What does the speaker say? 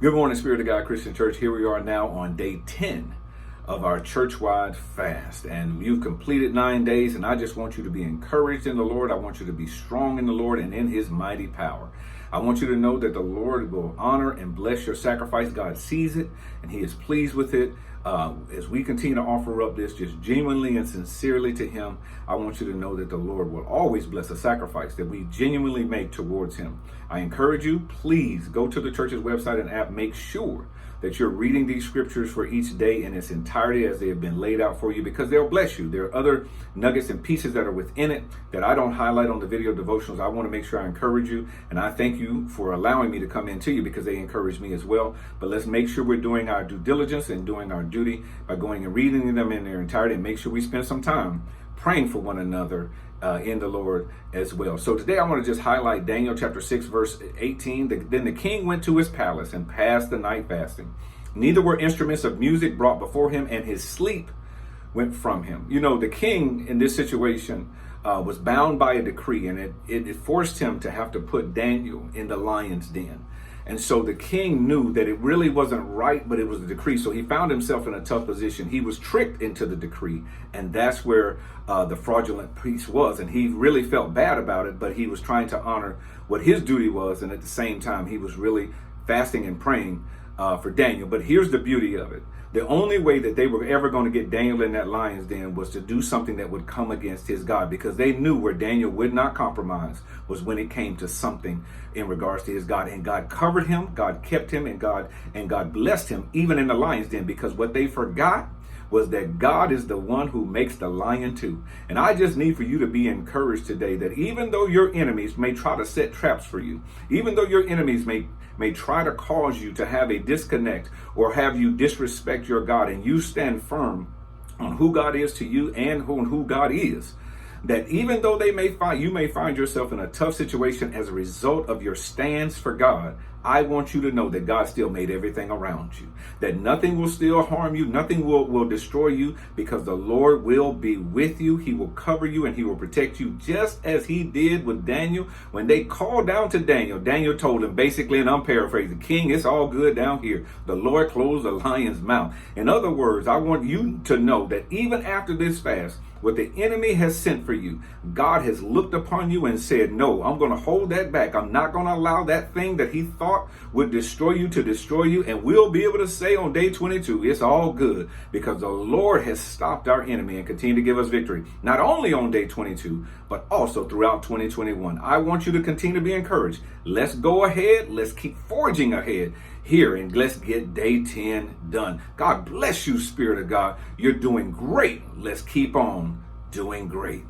Good morning, Spirit of God Christian Church. Here we are now on day 10 of our church-wide fast. And you've completed 9 days, and I just want you to be encouraged in the Lord. I want you to be strong in the Lord and in his mighty power. I want you to know that the Lord will honor and bless your sacrifice. God sees it, and he is pleased with it. As we continue to offer up this just genuinely and sincerely to him, I want you to know that the Lord will always bless a sacrifice that we genuinely make towards him. I encourage you, please go to the church's website and app. Make sure that you're reading these scriptures for each day in its entirety as they have been laid out for you, because they'll bless you. There are other nuggets and pieces that are within it that I don't highlight on the video devotionals. I want to make sure I encourage you, and I thank you for allowing me to come into you because they encourage me as well. But let's make sure we're doing our due diligence and doing our duty by going and reading them in their entirety, and make sure we spend some time praying for one another in the Lord as well. So today I want to just highlight Daniel chapter 6 verse 18. Then the king went to his palace and passed the night fasting. Neither were instruments of music brought before him, and his sleep went from him. You know, the king in this situation was bound by a decree, and it forced him to have to put Daniel in the lion's den. And so the king knew that it really wasn't right, but it was a decree. So he found himself in a tough position. He was tricked into the decree, and that's where the fraudulent piece was. And he really felt bad about it, but he was trying to honor what his duty was. And at the same time, he was really fasting and praying for Daniel. But here's the beauty of it. The only way that they were ever going to get Daniel in that lion's den was to do something that would come against his God, because they knew where Daniel would not compromise was when it came to something in regards to his God. And God covered him, God kept him, and God blessed him even in the lion's den, because what they forgot was that God is the one who makes the lion too. And I just need for you to be encouraged today that even though your enemies may try to set traps for you, even though your enemies may try to cause you to have a disconnect or have you disrespect your God, and you stand firm on who God is to you and who God is, that even though you may find yourself in a tough situation as a result of your stands for God, I want you to know that God still made everything around you, that nothing will still harm you, nothing will destroy you, because the Lord will be with you. He will cover you and he will protect you, just as he did with Daniel. When they called down to Daniel, Daniel told him basically, and I'm paraphrasing, King, it's all good down here. The Lord closed the lion's mouth. In other words, I want you to know that even after this fast, what the enemy has sent for you, God has looked upon you and said, no, I'm going to hold that back. I'm not going to allow that thing that he thought would destroy you to destroy you. And we'll be able to say on day 22, it's all good, because the Lord has stopped our enemy and continue to give us victory, not only on day 22, but also throughout 2021. I want you to continue to be encouraged. Let's go ahead. Let's keep forging ahead here, and let's get day 10 done. God bless you, Spirit of God. You're doing great. Let's keep on doing great.